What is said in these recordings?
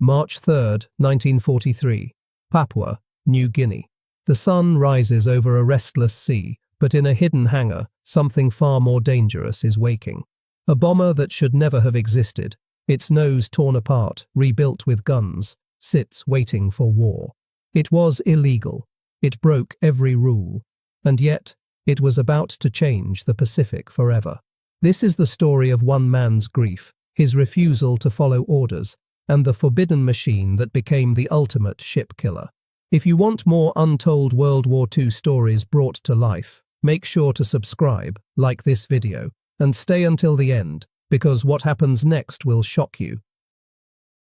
March 3, 1943, Papua, New Guinea. The sun rises over a restless sea, but in a hidden hangar, something far more dangerous is waking. A bomber that should never have existed, its nose torn apart, rebuilt with guns, sits waiting for war. It was illegal. It broke every rule. And yet, it was about to change the Pacific forever. This is the story of one man's grief, his refusal to follow orders, and the forbidden machine that became the ultimate ship killer. If you want more untold World War II stories brought to life, make sure to subscribe, like this video, and stay until the end, because what happens next will shock you.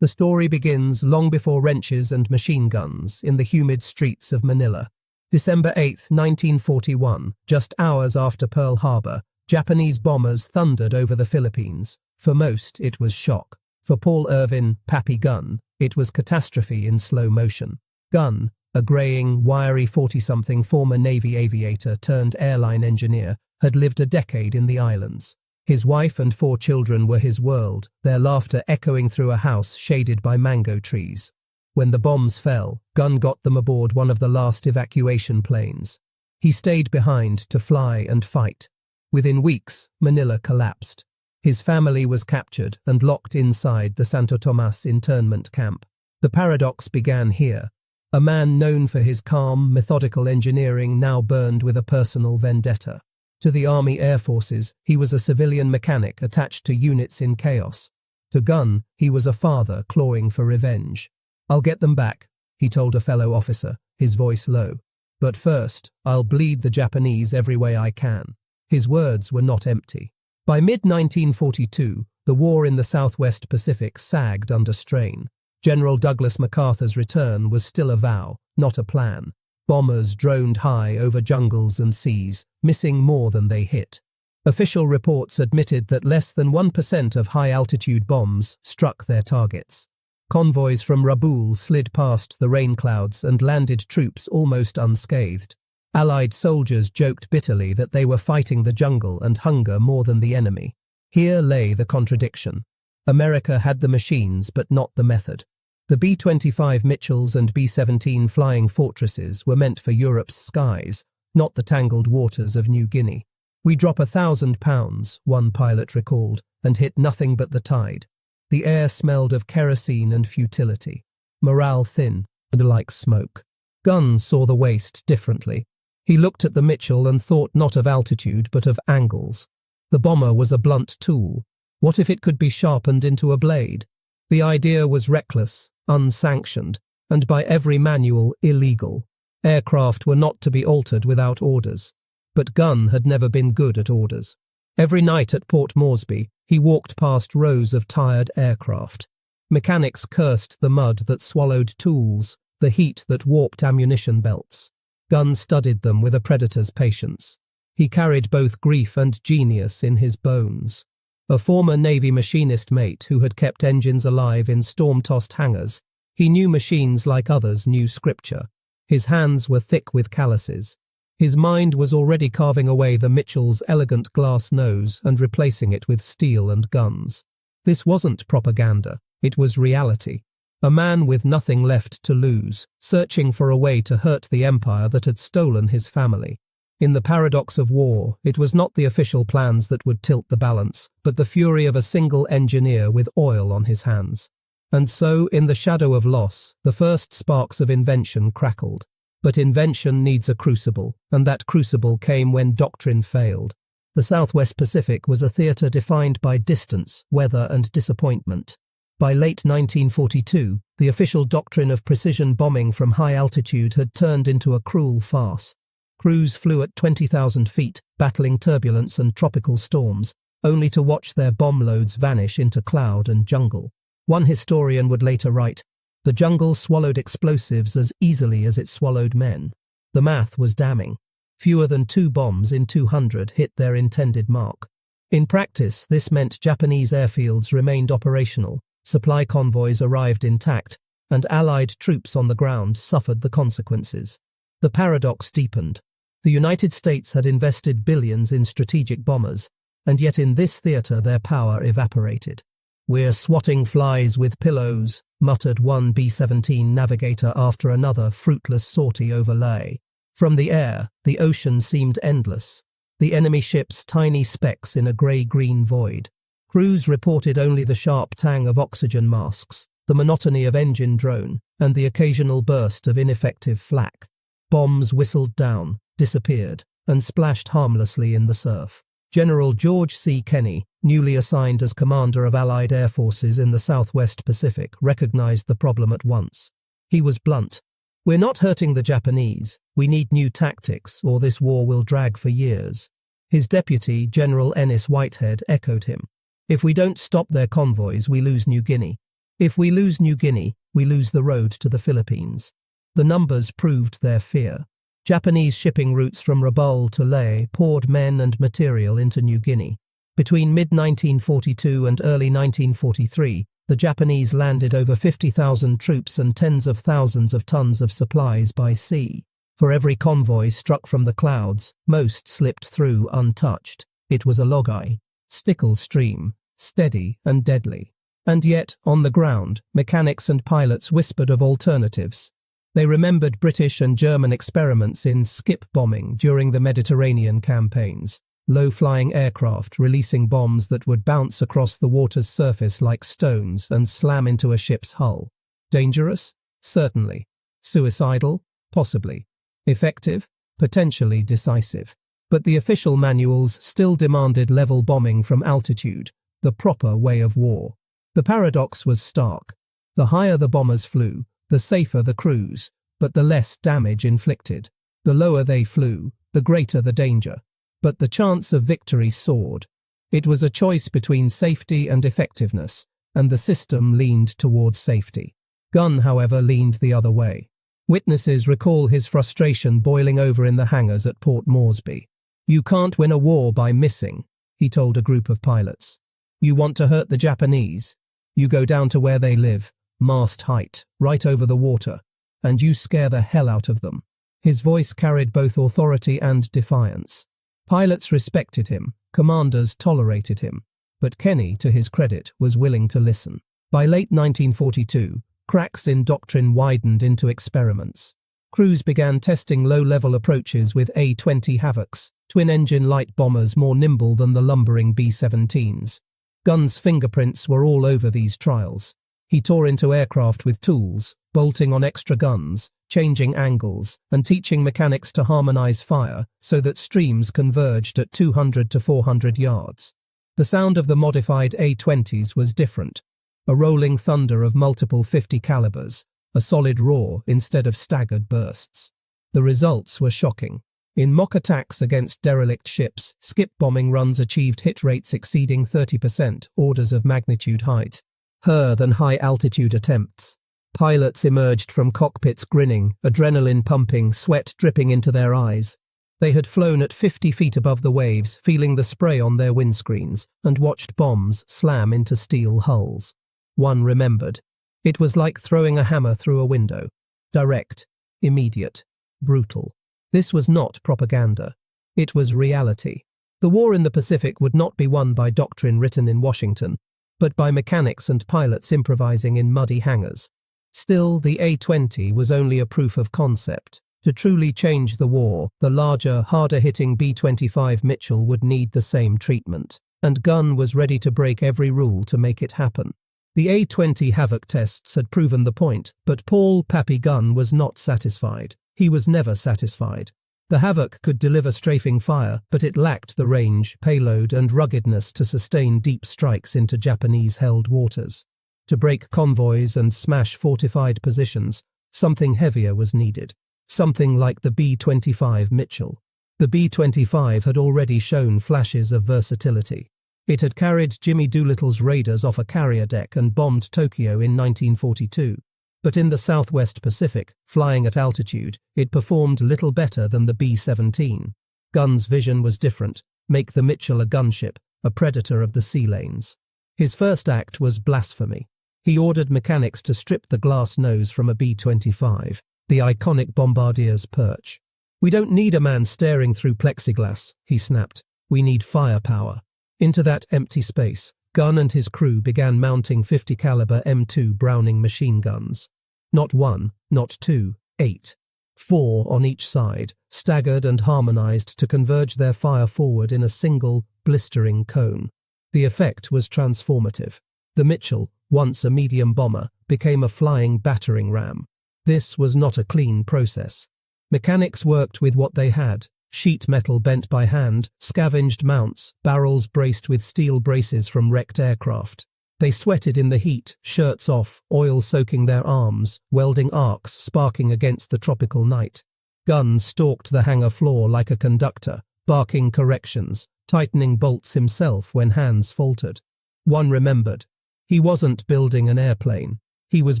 The story begins long before wrenches and machine guns in the humid streets of Manila. December 8, 1941, just hours after Pearl Harbor, Japanese bombers thundered over the Philippines. For most, it was shock. For Paul Irvin, Pappy Gunn, it was catastrophe in slow motion. Gunn, a graying, wiry 40-something former Navy aviator turned airline engineer, had lived a decade in the islands. His wife and 4 children were his world, their laughter echoing through a house shaded by mango trees. When the bombs fell, Gunn got them aboard one of the last evacuation planes. He stayed behind to fly and fight. Within weeks, Manila collapsed. His family was captured and locked inside the Santo Tomas internment camp. The paradox began here. A man known for his calm, methodical engineering now burned with a personal vendetta. To the Army Air Forces, he was a civilian mechanic attached to units in chaos. To Gunn, he was a father clawing for revenge. "I'll get them back," he told a fellow officer, his voice low. "But first, I'll bleed the Japanese every way I can." His words were not empty. By mid-1942, the war in the Southwest Pacific sagged under strain. General Douglas MacArthur's return was still a vow, not a plan. Bombers droned high over jungles and seas, missing more than they hit. Official reports admitted that less than 1% of high-altitude bombs struck their targets. Convoys from Rabaul slid past the rain clouds and landed troops almost unscathed. Allied soldiers joked bitterly that they were fighting the jungle and hunger more than the enemy. Here lay the contradiction. America had the machines but not the method. The B-25 Mitchells and B-17 Flying Fortresses were meant for Europe's skies, not the tangled waters of New Guinea. "We drop 1,000 pounds, one pilot recalled, and hit nothing but the tide. The air smelled of kerosene and futility. Morale thin, and like smoke." Gunn saw the waste differently. He looked at the Mitchell and thought not of altitude but of angles. The bomber was a blunt tool. What if it could be sharpened into a blade? The idea was reckless, unsanctioned, and by every manual illegal. Aircraft were not to be altered without orders. But Gunn had never been good at orders. Every night at Port Moresby, he walked past rows of tired aircraft. Mechanics cursed the mud that swallowed tools, the heat that warped ammunition belts. Gunn studied them with a predator's patience. He carried both grief and genius in his bones. A former Navy machinist mate who had kept engines alive in storm-tossed hangars, he knew machines like others knew scripture. His hands were thick with calluses. His mind was already carving away the Mitchell's elegant glass nose and replacing it with steel and guns. This wasn't propaganda, it was reality. A man with nothing left to lose, searching for a way to hurt the empire that had stolen his family. In the paradox of war, it was not the official plans that would tilt the balance, but the fury of a single engineer with oil on his hands. And so, in the shadow of loss, the first sparks of invention crackled. But invention needs a crucible, and that crucible came when doctrine failed. The Southwest Pacific was a theatre defined by distance, weather, and disappointment. By late 1942, the official doctrine of precision bombing from high altitude had turned into a cruel farce. Crews flew at 20,000 feet, battling turbulence and tropical storms, only to watch their bomb loads vanish into cloud and jungle. One historian would later write, "The jungle swallowed explosives as easily as it swallowed men." The math was damning. Fewer than 2 bombs in 200 hit their intended mark. In practice, this meant Japanese airfields remained operational, supply convoys arrived intact, and Allied troops on the ground suffered the consequences. The paradox deepened. The United States had invested billions in strategic bombers, and yet in this theatre their power evaporated. "We're swatting flies with pillows," muttered one B-17 navigator after another fruitless sortie overlay. From the air, the ocean seemed endless, the enemy ships tiny specks in a grey-green void. Crews reported only the sharp tang of oxygen masks, the monotony of engine drone, and the occasional burst of ineffective flak. Bombs whistled down, disappeared, and splashed harmlessly in the surf. General George C. Kenney, newly assigned as commander of Allied air forces in the Southwest Pacific, recognized the problem at once. He was blunt. "We're not hurting the Japanese. We need new tactics, or this war will drag for years." His deputy, General Ennis Whitehead, echoed him. "If we don't stop their convoys, we lose New Guinea. If we lose New Guinea, we lose the road to the Philippines." The numbers proved their fear. Japanese shipping routes from Rabaul to Lae poured men and material into New Guinea. Between mid-1942 and early 1943, the Japanese landed over 50,000 troops and tens of thousands of tons of supplies by sea. For every convoy struck from the clouds, most slipped through untouched. It was a log-eye, stickle stream, steady and deadly. And yet, on the ground, mechanics and pilots whispered of alternatives. They remembered British and German experiments in skip bombing during the Mediterranean campaigns, low-flying aircraft releasing bombs that would bounce across the water's surface like stones and slam into a ship's hull. Dangerous? Certainly. Suicidal? Possibly. Effective? Potentially decisive. But the official manuals still demanded level bombing from altitude, the proper way of war. The paradox was stark. The higher the bombers flew, the safer the crews, but the less damage inflicted. The lower they flew, the greater the danger. But the chance of victory soared. It was a choice between safety and effectiveness, and the system leaned towards safety. Gunn, however, leaned the other way. Witnesses recall his frustration boiling over in the hangars at Port Moresby. "You can't win a war by missing," he told a group of pilots. "You want to hurt the Japanese? You go down to where they live, mast height, right over the water, and you scare the hell out of them." His voice carried both authority and defiance. Pilots respected him, commanders tolerated him, but Kenney, to his credit, was willing to listen. By late 1942, cracks in doctrine widened into experiments. Crews began testing low-level approaches with A-20 Havocs, twin-engine light bombers more nimble than the lumbering B-17s. Gunn's fingerprints were all over these trials. He tore into aircraft with tools, bolting on extra guns, changing angles, and teaching mechanics to harmonize fire so that streams converged at 200 to 400 yards. The sound of the modified A-20s was different, a rolling thunder of multiple 50 calibers, a solid roar instead of staggered bursts. The results were shocking. In mock attacks against derelict ships, skip bombing runs achieved hit rates exceeding 30%, orders of magnitude height. Than high-altitude attempts. Pilots emerged from cockpits grinning, adrenaline pumping, sweat dripping into their eyes. They had flown at 50 feet above the waves, feeling the spray on their windscreens, and watched bombs slam into steel hulls. One remembered. It was like throwing a hammer through a window. Direct, immediate, brutal. This was not propaganda. It was reality. The war in the Pacific would not be won by doctrine written in Washington, but by mechanics and pilots improvising in muddy hangars. Still, the A-20 was only a proof of concept. To truly change the war, the larger, harder-hitting B-25 Mitchell would need the same treatment, and Gunn was ready to break every rule to make it happen. The A-20 Havoc tests had proven the point, but Paul "Pappy" Gunn was not satisfied. He was never satisfied. The Havoc could deliver strafing fire, but it lacked the range, payload, and ruggedness to sustain deep strikes into Japanese-held waters. To break convoys and smash fortified positions, something heavier was needed. Something like the B-25 Mitchell. The B-25 had already shown flashes of versatility. It had carried Jimmy Doolittle's raiders off a carrier deck and bombed Tokyo in 1942. But in the Southwest Pacific, flying at altitude, it performed little better than the B-17. Gunn's vision was different. Make the Mitchell a gunship, a predator of the sea lanes. His first act was blasphemy. He ordered mechanics to strip the glass nose from a B-25, the iconic bombardier's perch. "We don't need a man staring through plexiglass," he snapped. "We need firepower." Into that empty space, Gunn and his crew began mounting 50 caliber M2 Browning machine guns. Not one, not two, 8. 4 on each side, staggered and harmonized to converge their fire forward in a single, blistering cone. The effect was transformative. The Mitchell, once a medium bomber, became a flying battering ram. This was not a clean process. Mechanics worked with what they had: sheet metal bent by hand, scavenged mounts, barrels braced with steel braces from wrecked aircraft. They sweated in the heat, shirts off, oil soaking their arms, welding arcs sparking against the tropical night. Gunn stalked the hangar floor like a conductor, barking corrections, tightening bolts himself when hands faltered. One remembered. He wasn't building an airplane. He was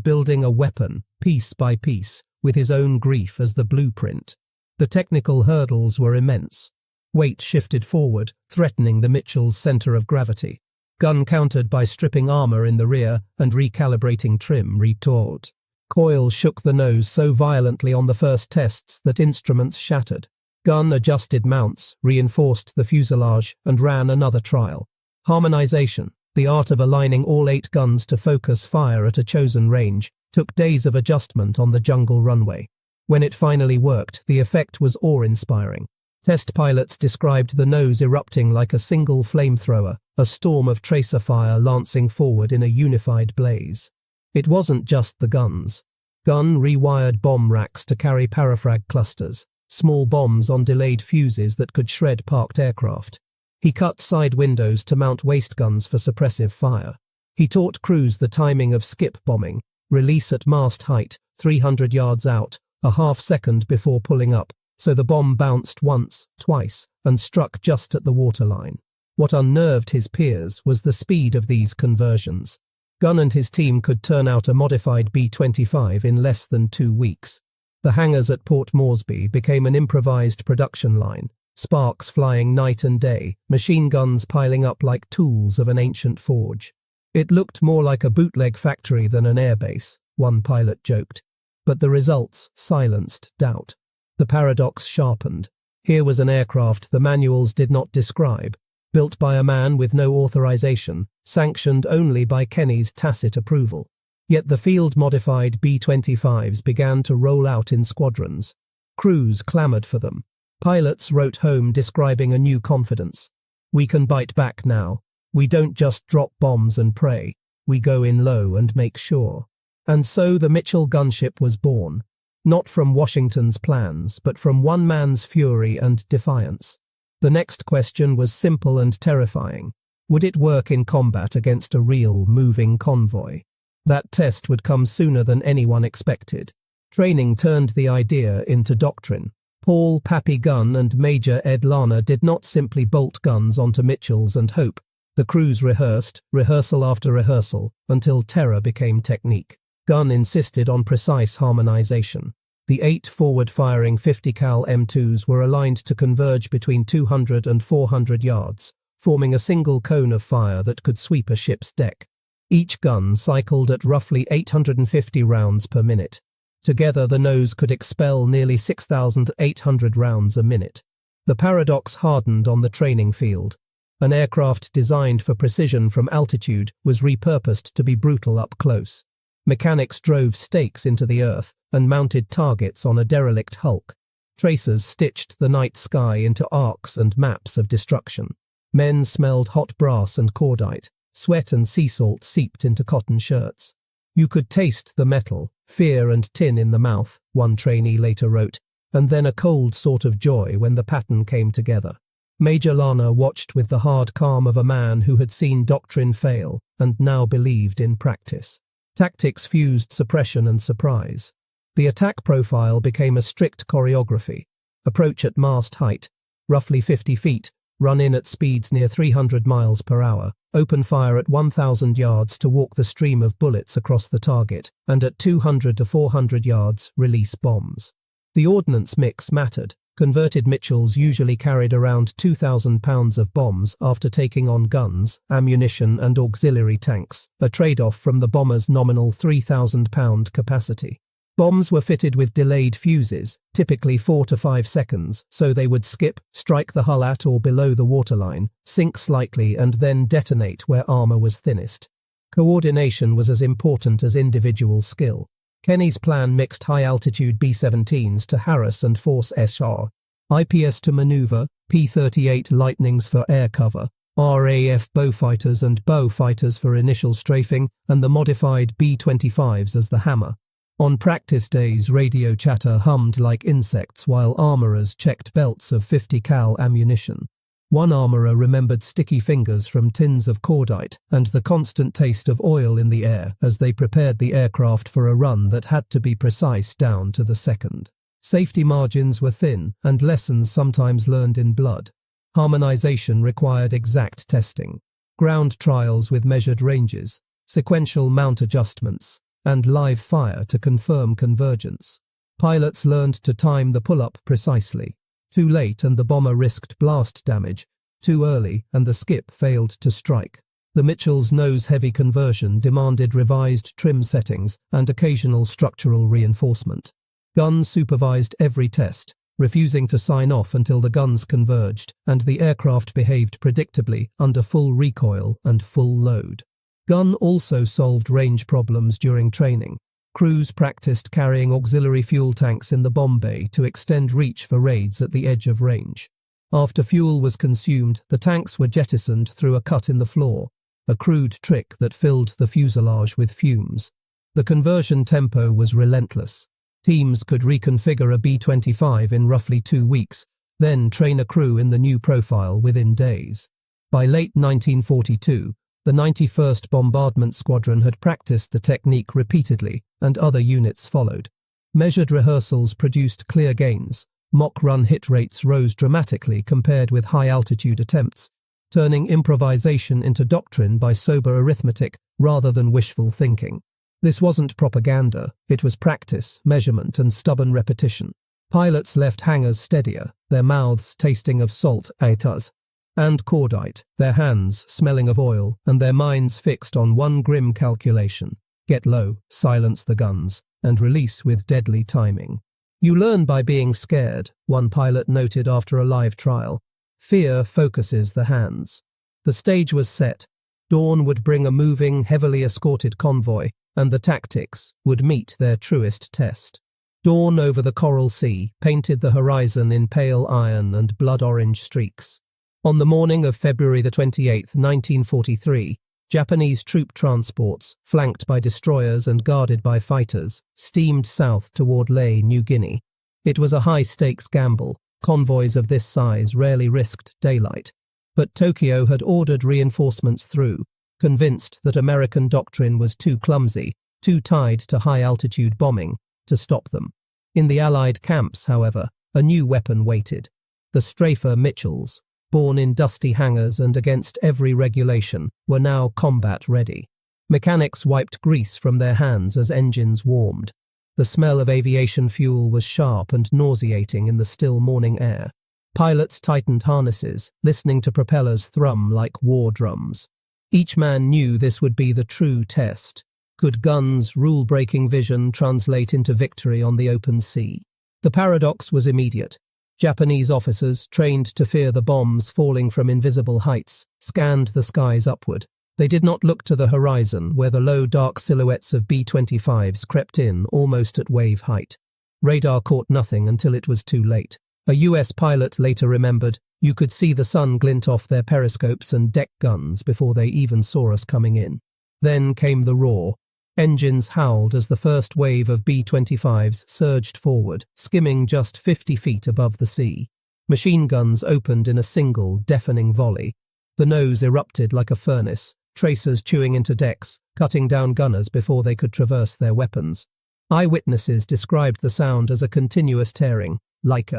building a weapon, piece by piece, with his own grief as the blueprint. The technical hurdles were immense. Weight shifted forward, threatening the Mitchell's center of gravity. Gunn countered by stripping armor in the rear and recalibrating trim retort. Coil shook the nose so violently on the first tests that instruments shattered. Gunn adjusted mounts, reinforced the fuselage, and ran another trial. Harmonization, the art of aligning all 8 guns to focus fire at a chosen range, took days of adjustment on the jungle runway. When it finally worked, the effect was awe-inspiring. Test pilots described the nose erupting like a single flamethrower, a storm of tracer fire lancing forward in a unified blaze. It wasn't just the guns. Gunn rewired bomb racks to carry parafrag clusters, small bombs on delayed fuses that could shred parked aircraft. He cut side windows to mount waste guns for suppressive fire. He taught crews the timing of skip bombing, release at mast height, 300 yards out, a half second before pulling up, so the bomb bounced once, twice, and struck just at the waterline. What unnerved his peers was the speed of these conversions. Gunn and his team could turn out a modified B-25 in less than 2 weeks. The hangars at Port Moresby became an improvised production line, sparks flying night and day, machine guns piling up like tools of an ancient forge. It looked more like a bootleg factory than an airbase, one pilot joked. But the results silenced doubt. The paradox sharpened. Here was an aircraft the manuals did not describe, built by a man with no authorization, sanctioned only by Kenny's tacit approval. Yet the field-modified B-25s began to roll out in squadrons. Crews clamored for them. Pilots wrote home describing a new confidence. "We can bite back now. We don't just drop bombs and pray. We go in low and make sure." And so the Mitchell gunship was born. Not from Washington's plans, but from one man's fury and defiance. The next question was simple and terrifying. Would it work in combat against a real, moving convoy? That test would come sooner than anyone expected. Training turned the idea into doctrine. Paul Pappy Gunn and Major Ed Lana did not simply bolt guns onto Mitchells and hope. The crews rehearsed, rehearsal after rehearsal, until terror became technique. Gunn insisted on precise harmonization. The 8 forward-firing 50 cal M2s were aligned to converge between 200 and 400 yards, forming a single cone of fire that could sweep a ship's deck. Each gun cycled at roughly 850 rounds per minute. Together, the nose could expel nearly 6,800 rounds a minute. The paradox hardened on the training field. An aircraft designed for precision from altitude was repurposed to be brutal up close. Mechanics drove stakes into the earth and mounted targets on a derelict hulk. Tracers stitched the night sky into arcs and maps of destruction. Men smelled hot brass and cordite. Sweat and sea salt seeped into cotton shirts. You could taste the metal, fear and tin in the mouth, one trainee later wrote, and then a cold sort of joy when the pattern came together. Major Lana watched with the hard calm of a man who had seen doctrine fail and now believed in practice. Tactics fused suppression and surprise. The attack profile became a strict choreography. Approach at mast height, roughly 50 feet, run in at speeds near 300 miles per hour, open fire at 1,000 yards to walk the stream of bullets across the target, and at 200 to 400 yards, release bombs. The ordnance mix mattered. Converted Mitchells usually carried around 2,000 pounds of bombs after taking on guns, ammunition and auxiliary tanks, a trade-off from the bomber's nominal 3,000-pound capacity. Bombs were fitted with delayed fuses, typically 4 to 5 seconds, so they would skip, strike the hull at or below the waterline, sink slightly and then detonate where armor was thinnest. Coordination was as important as individual skill. Kenny's plan mixed high-altitude B-17s to harass and force SR, IPS to maneuver, P-38 Lightnings for air cover, RAF Beaufighters and Beaufighters for initial strafing, and the modified B-25s as the hammer. On practice days, radio chatter hummed like insects while armourers checked belts of 50 cal ammunition. One armourer remembered sticky fingers from tins of cordite and the constant taste of oil in the air as they prepared the aircraft for a run that had to be precise down to the second. Safety margins were thin and lessons sometimes learned in blood. Harmonization required exact testing, ground trials with measured ranges, sequential mount adjustments, and live fire to confirm convergence. Pilots learned to time the pull-up precisely. Too late and the bomber risked blast damage. Too early and the skip failed to strike. The Mitchell's nose-heavy conversion demanded revised trim settings and occasional structural reinforcement. Gun supervised every test, refusing to sign off until the guns converged and the aircraft behaved predictably under full recoil and full load. Gun also solved range problems during training. Crews practiced carrying auxiliary fuel tanks in the bomb bay to extend reach for raids at the edge of range. After fuel was consumed, the tanks were jettisoned through a cut in the floor, a crude trick that filled the fuselage with fumes. The conversion tempo was relentless. Teams could reconfigure a B-25 in roughly 2 weeks, then train a crew in the new profile within days. By late 1942, the 91st Bombardment Squadron had practiced the technique repeatedly, and other units followed. Measured rehearsals produced clear gains. Mock run hit rates rose dramatically compared with high-altitude attempts, turning improvisation into doctrine by sober arithmetic rather than wishful thinking. This wasn't propaganda, it was practice, measurement, and stubborn repetition. Pilots left hangars steadier, their mouths tasting of salt, aitas, and cordite, their hands smelling of oil, and their minds fixed on one grim calculation: get low, silence the guns, and release with deadly timing. You learn by being scared, one pilot noted after a live trial. Fear focuses the hands. The stage was set. Dawn would bring a moving, heavily escorted convoy, and the tactics would meet their truest test. Dawn over the Coral Sea painted the horizon in pale iron and blood-orange streaks. On the morning of February 28, 1943, Japanese troop transports, flanked by destroyers and guarded by fighters, steamed south toward Lae, New Guinea. It was a high-stakes gamble. Convoys of this size rarely risked daylight. But Tokyo had ordered reinforcements through, convinced that American doctrine was too clumsy, too tied to high-altitude bombing, to stop them. In the Allied camps, however, a new weapon waited: the strafer Mitchells, born in dusty hangars and against every regulation, were now combat-ready. Mechanics wiped grease from their hands as engines warmed. The smell of aviation fuel was sharp and nauseating in the still morning air. Pilots tightened harnesses, listening to propellers thrum like war drums. Each man knew this would be the true test. Could guns' rule-breaking vision translate into victory on the open sea? The paradox was immediate. Japanese officers, trained to fear the bombs falling from invisible heights, scanned the skies upward. They did not look to the horizon, where the low, dark silhouettes of B-25s crept in almost at wave height. Radar caught nothing until it was too late. A US pilot later remembered, "You could see the sun glint off their periscopes and deck guns before they even saw us coming in." Then came the roar. Engines howled as the first wave of B-25s surged forward, skimming just 50 feet above the sea. Machine guns opened in a single, deafening volley. The nose erupted like a furnace, tracers chewing into decks, cutting down gunners before they could traverse their weapons. Eyewitnesses described the sound as a continuous tearing, like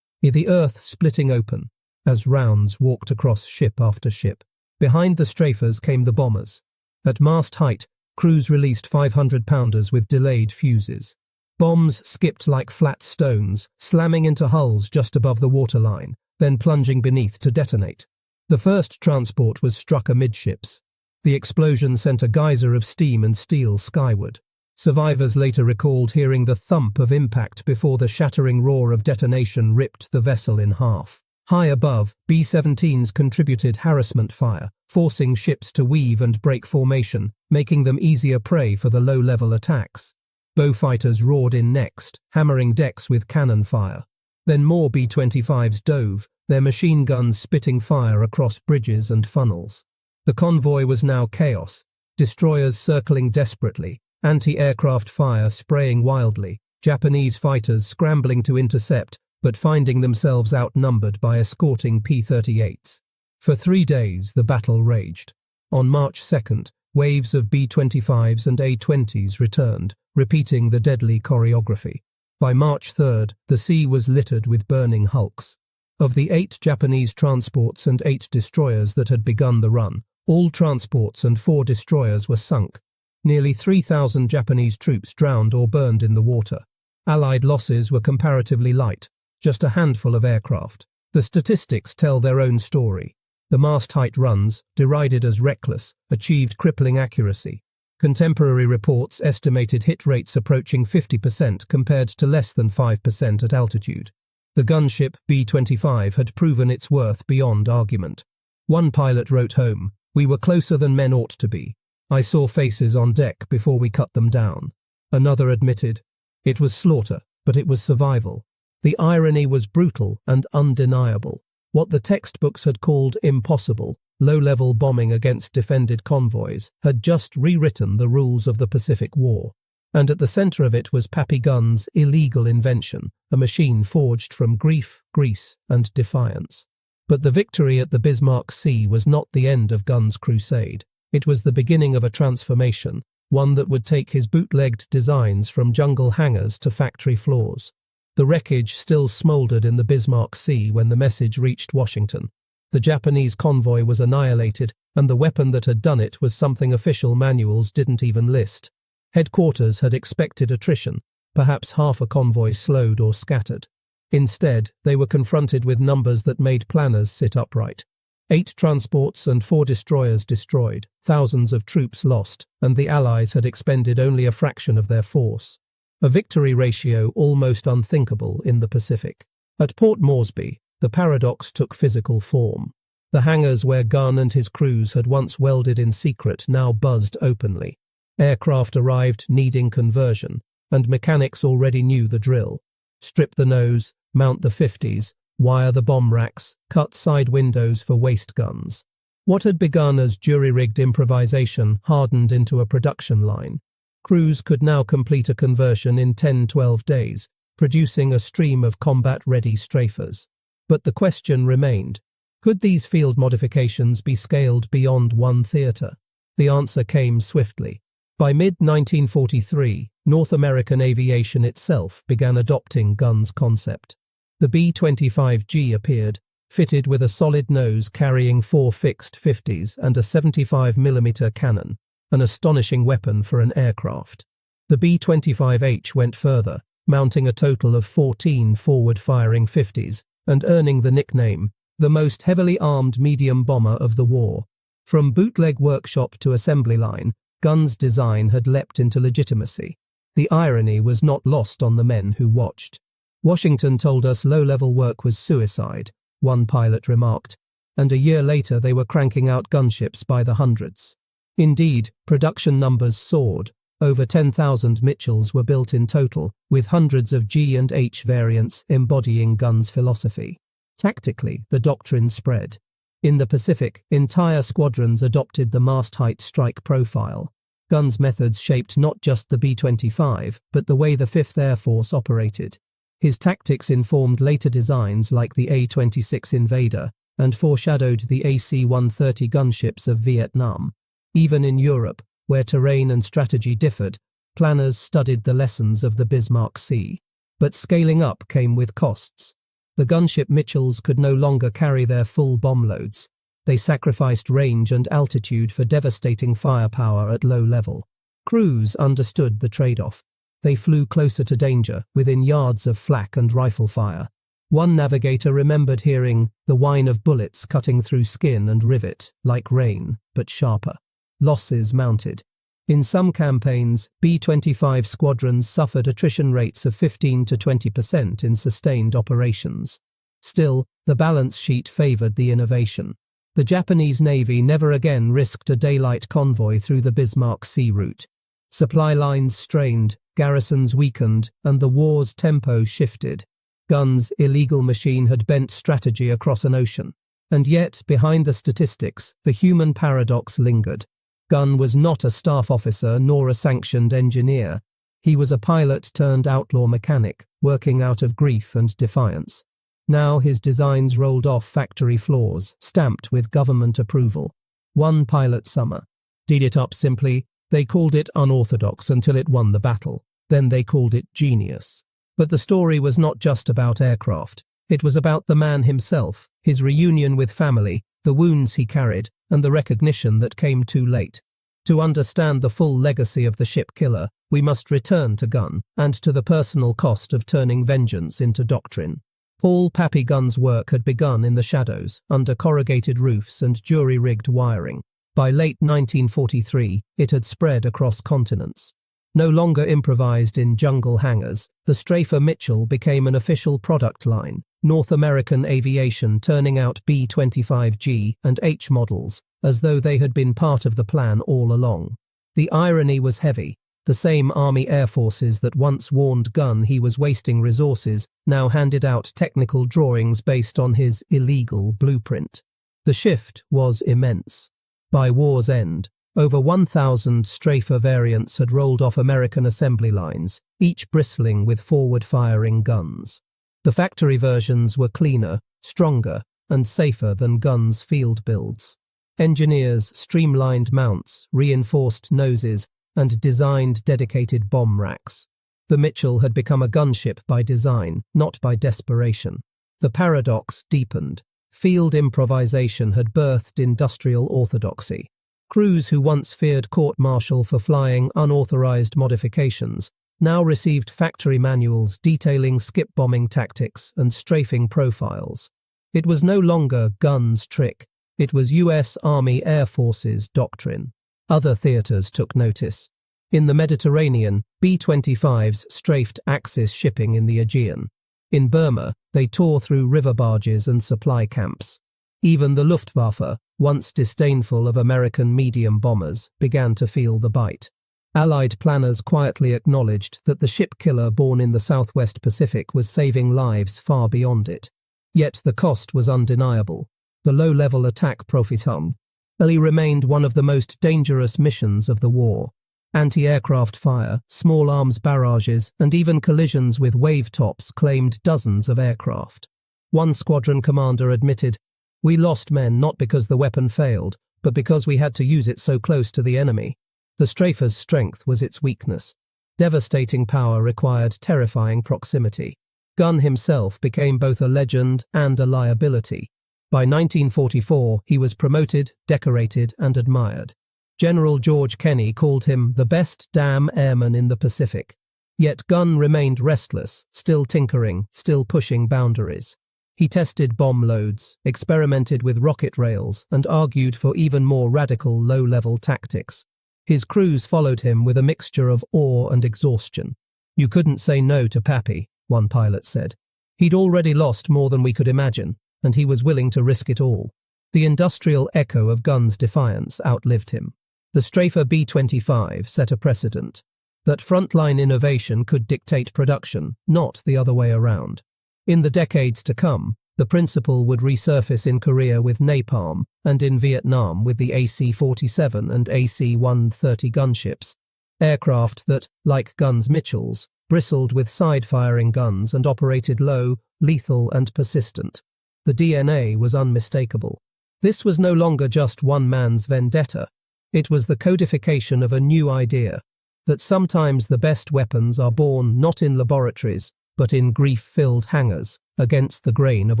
the earth splitting open, as rounds walked across ship after ship. Behind the strafers came the bombers. At mast height, crews released 500-pounders with delayed fuses. Bombs skipped like flat stones, slamming into hulls just above the waterline, then plunging beneath to detonate. The first transport was struck amidships. The explosion sent a geyser of steam and steel skyward. Survivors later recalled hearing the thump of impact before the shattering roar of detonation ripped the vessel in half. High above, B-17s contributed harassment fire, forcing ships to weave and break formation, making them easier prey for the low-level attacks. Bowfighters roared in next, hammering decks with cannon fire. Then more B-25s dove, their machine guns spitting fire across bridges and funnels. The convoy was now chaos, destroyers circling desperately, anti-aircraft fire spraying wildly, Japanese fighters scrambling to intercept, but finding themselves outnumbered by escorting P-38s. For 3 days, the battle raged. On March 2nd, waves of B-25s and A-20s returned, repeating the deadly choreography. By March 3rd, the sea was littered with burning hulks. Of the 8 Japanese transports and 8 destroyers that had begun the run, all transports and 4 destroyers were sunk. Nearly 3,000 Japanese troops drowned or burned in the water. Allied losses were comparatively light, just a handful of aircraft. The statistics tell their own story. The mast-height runs, derided as reckless, achieved crippling accuracy. Contemporary reports estimated hit rates approaching 50% compared to less than 5% at altitude. The gunship B-25 had proven its worth beyond argument. One pilot wrote home, "We were closer than men ought to be. I saw faces on deck before we cut them down." Another admitted, "It was slaughter, but it was survival." The irony was brutal and undeniable. What the textbooks had called impossible, low-level bombing against defended convoys, had just rewritten the rules of the Pacific War. And at the center of it was Pappy Gunn's illegal invention, a machine forged from grief, grease, and defiance. But the victory at the Bismarck Sea was not the end of Gunn's crusade. It was the beginning of a transformation, one that would take his bootlegged designs from jungle hangars to factory floors. The wreckage still smoldered in the Bismarck Sea when the message reached Washington. The Japanese convoy was annihilated, and the weapon that had done it was something official manuals didn't even list. Headquarters had expected attrition, perhaps half a convoy slowed or scattered. Instead, they were confronted with numbers that made planners sit upright. 8 transports and 4 destroyers destroyed, thousands of troops lost, and the Allies had expended only a fraction of their force. A victory ratio almost unthinkable in the Pacific. At Port Moresby, the paradox took physical form. The hangars where Gunn and his crews had once welded in secret now buzzed openly. Aircraft arrived needing conversion, and mechanics already knew the drill. Strip the nose, mount the 50s, wire the bomb racks, cut side windows for waste guns. What had begun as jury-rigged improvisation hardened into a production line. Crews could now complete a conversion in 10-12 days, producing a stream of combat-ready strafers. But the question remained, could these field modifications be scaled beyond one theatre? The answer came swiftly. By mid-1943, North American aviation itself began adopting Gunn's concept. The B-25G appeared, fitted with a solid nose carrying 4 fixed 50s and a 75mm cannon, an astonishing weapon for an aircraft. The B-25H went further, mounting a total of 14 forward-firing 50s and earning the nickname, the most heavily armed medium bomber of the war. From bootleg workshop to assembly line, Gunn's design had leapt into legitimacy. The irony was not lost on the men who watched. "Washington told us low-level work was suicide," one pilot remarked, and a year later they were cranking out gunships by the hundreds. Indeed, production numbers soared. Over 10,000 Mitchells were built in total, with hundreds of G and H variants embodying Gunn's philosophy. Tactically, the doctrine spread. In the Pacific, entire squadrons adopted the mast-height strike profile. Gunn's methods shaped not just the B-25, but the way the 5th Air Force operated. His tactics informed later designs like the A-26 Invader and foreshadowed the AC-130 gunships of Vietnam. Even in Europe, where terrain and strategy differed, planners studied the lessons of the Bismarck Sea. But scaling up came with costs. The gunship Mitchells could no longer carry their full bomb loads. They sacrificed range and altitude for devastating firepower at low level. Crews understood the trade-off. They flew closer to danger, within yards of flak and rifle fire. One navigator remembered hearing the whine of bullets cutting through skin and rivet, like rain, but sharper. Losses mounted. In some campaigns, B-25 squadrons suffered attrition rates of 15 to 20% in sustained operations. Still, the balance sheet favored the innovation. The Japanese Navy never again risked a daylight convoy through the Bismarck Sea route. Supply lines strained, garrisons weakened, and the war's tempo shifted. Gunn's illegal machine had bent strategy across an ocean. And yet, behind the statistics, the human paradox lingered. Gunn was not a staff officer nor a sanctioned engineer. He was a pilot-turned-outlaw mechanic, working out of grief and defiance. Now his designs rolled off factory floors, stamped with government approval. One pilot summer. Did it up simply, they called it unorthodox until it won the battle. Then they called it genius. But the story was not just about aircraft. It was about the man himself, his reunion with family, the wounds he carried, and the recognition that came too late. To understand the full legacy of the ship killer, we must return to Gunn, and to the personal cost of turning vengeance into doctrine. Paul Pappy Gunn's work had begun in the shadows, under corrugated roofs and jury-rigged wiring. By late 1943, it had spread across continents. No longer improvised in jungle hangars, the Strafer Mitchell became an official product line, North American aviation turning out B-25G and H models, as though they had been part of the plan all along. The irony was heavy. The same Army Air Forces that once warned Gunn he was wasting resources now handed out technical drawings based on his illegal blueprint. The shift was immense. By war's end, over 1,000 Strafer variants had rolled off American assembly lines, each bristling with forward-firing guns. The factory versions were cleaner, stronger, and safer than Gunn's field builds. Engineers streamlined mounts, reinforced noses, and designed dedicated bomb racks. The Mitchell had become a gunship by design, not by desperation. The paradox deepened. Field improvisation had birthed industrial orthodoxy. Crews who once feared court-martial for flying unauthorized modifications now received factory manuals detailing skip-bombing tactics and strafing profiles. It was no longer Gunn's trick. It was U.S. Army Air Force's doctrine. Other theaters took notice. In the Mediterranean, B-25s strafed Axis shipping in the Aegean. In Burma, they tore through river barges and supply camps. Even the Luftwaffe, once disdainful of American medium bombers, began to feel the bite. Allied planners quietly acknowledged that the ship killer born in the Southwest Pacific was saving lives far beyond it. Yet the cost was undeniable. The low-level attack profitum remained one of the most dangerous missions of the war. Anti-aircraft fire, small arms barrages, and even collisions with wave tops claimed dozens of aircraft. One squadron commander admitted, "We lost men not because the weapon failed, but because we had to use it so close to the enemy." The Strafer's strength was its weakness. Devastating power required terrifying proximity. Gunn himself became both a legend and a liability. By 1944, he was promoted, decorated, and admired. General George Kenney called him the best damn airman in the Pacific. Yet Gunn remained restless, still tinkering, still pushing boundaries. He tested bomb loads, experimented with rocket rails, and argued for even more radical low-level tactics. His crews followed him with a mixture of awe and exhaustion. "You couldn't say no to Pappy," one pilot said. "He'd already lost more than we could imagine, and he was willing to risk it all." The industrial echo of Gunn's defiance outlived him. The Strafer B-25 set a precedent. That frontline innovation could dictate production, not the other way around. In the decades to come, the principle would resurface in Korea with napalm and in Vietnam with the AC-47 and AC-130 gunships, aircraft that, like Gunn's Mitchells, bristled with side-firing guns and operated low, lethal and persistent. The DNA was unmistakable. This was no longer just one man's vendetta. It was the codification of a new idea, that sometimes the best weapons are born not in laboratories, but in grief-filled hangars, against the grain of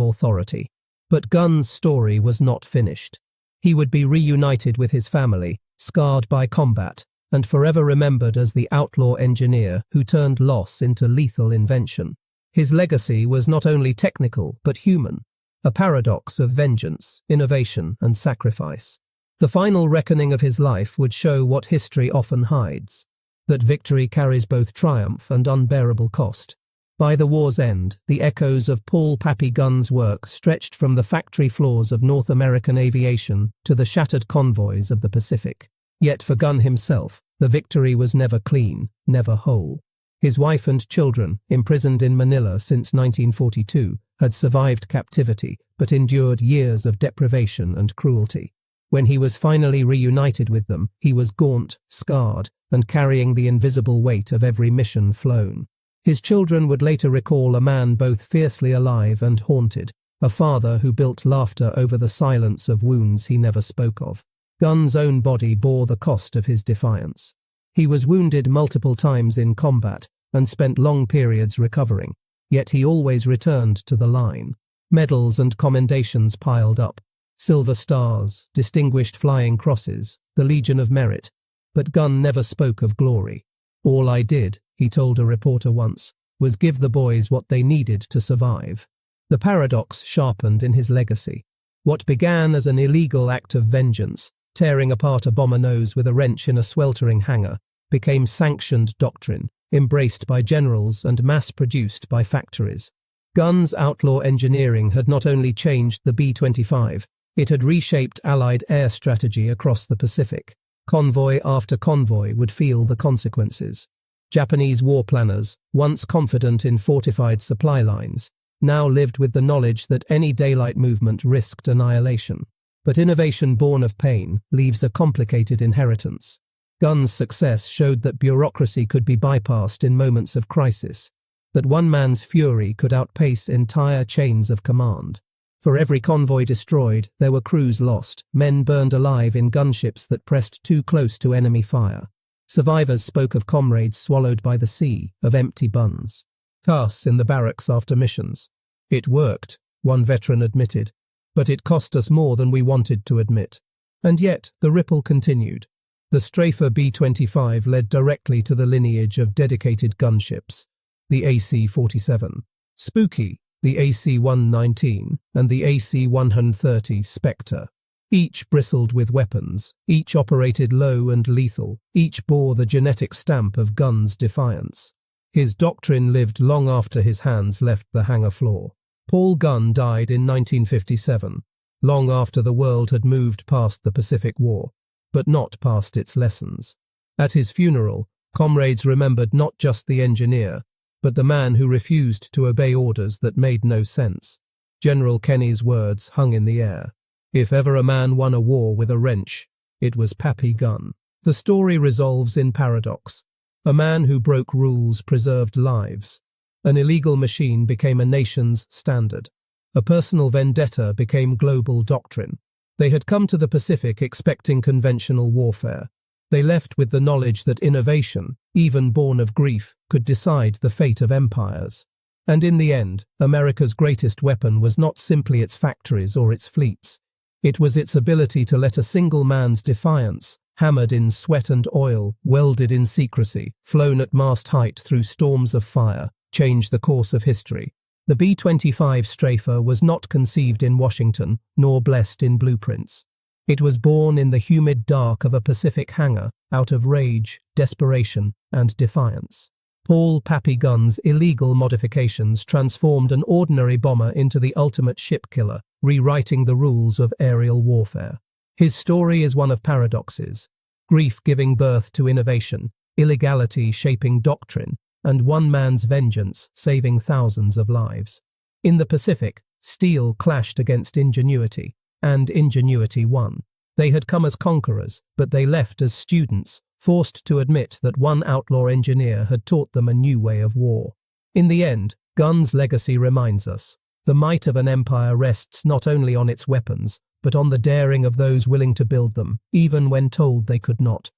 authority. But Gunn's story was not finished. He would be reunited with his family, scarred by combat, and forever remembered as the outlaw engineer who turned loss into lethal invention. His legacy was not only technical, but human, a paradox of vengeance, innovation, and sacrifice. The final reckoning of his life would show what history often hides, that victory carries both triumph and unbearable cost. By the war's end, the echoes of Paul Pappy Gunn's work stretched from the factory floors of North American aviation to the shattered convoys of the Pacific. Yet for Gunn himself, the victory was never clean, never whole. His wife and children, imprisoned in Manila since 1942, had survived captivity but endured years of deprivation and cruelty. When he was finally reunited with them, he was gaunt, scarred, and carrying the invisible weight of every mission flown. His children would later recall a man both fiercely alive and haunted, a father who built laughter over the silence of wounds he never spoke of. Gunn's own body bore the cost of his defiance. He was wounded multiple times in combat and spent long periods recovering, yet he always returned to the line. Medals and commendations piled up, silver stars, distinguished flying crosses, the Legion of Merit, but Gunn never spoke of glory. "All I did," he told a reporter once, "was give the boys what they needed to survive." The paradox sharpened in his legacy. What began as an illegal act of vengeance, tearing apart a bomber nose with a wrench in a sweltering hangar, became sanctioned doctrine, embraced by generals and mass-produced by factories. Gunn's outlaw engineering had not only changed the B-25, it had reshaped Allied air strategy across the Pacific. Convoy after convoy would feel the consequences. Japanese war planners, once confident in fortified supply lines, now lived with the knowledge that any daylight movement risked annihilation. But innovation born of pain leaves a complicated inheritance. Gunn's success showed that bureaucracy could be bypassed in moments of crisis, that one man's fury could outpace entire chains of command. For every convoy destroyed, there were crews lost, men burned alive in gunships that pressed too close to enemy fire. Survivors spoke of comrades swallowed by the sea, of empty buns. Tasks in the barracks after missions. "It worked," one veteran admitted, "but it cost us more than we wanted to admit." And yet, the ripple continued. The Strafer B-25 led directly to the lineage of dedicated gunships, the AC-47, Spooky, the AC-119, and the AC-130 Spectre. Each bristled with weapons, each operated low and lethal, each bore the genetic stamp of Gunn's defiance. His doctrine lived long after his hands left the hangar floor. Paul Gunn died in 1957, long after the world had moved past the Pacific War, but not past its lessons. At his funeral, comrades remembered not just the engineer, but the man who refused to obey orders that made no sense. General Kenny's words hung in the air. If ever a man won a war with a wrench, it was Pappy Gunn. The story resolves in paradox. A man who broke rules preserved lives. An illegal machine became a nation's standard. A personal vendetta became global doctrine. They had come to the Pacific expecting conventional warfare. They left with the knowledge that innovation, even born of grief, could decide the fate of empires. And in the end, America's greatest weapon was not simply its factories or its fleets. It was its ability to let a single man's defiance, hammered in sweat and oil, welded in secrecy, flown at mast height through storms of fire, change the course of history. The B-25 Strafer was not conceived in Washington, nor blessed in blueprints. It was born in the humid dark of a Pacific hangar, out of rage, desperation, and defiance. Paul Pappy Gunn's illegal modifications transformed an ordinary bomber into the ultimate ship killer, rewriting the rules of aerial warfare. His story is one of paradoxes, grief giving birth to innovation, illegality shaping doctrine, and one man's vengeance saving thousands of lives. In the Pacific, steel clashed against ingenuity, and ingenuity won. They had come as conquerors, but they left as students, forced to admit that one outlaw engineer had taught them a new way of war. In the end, Gunn's legacy reminds us, the might of an empire rests not only on its weapons, but on the daring of those willing to build them, even when told they could not.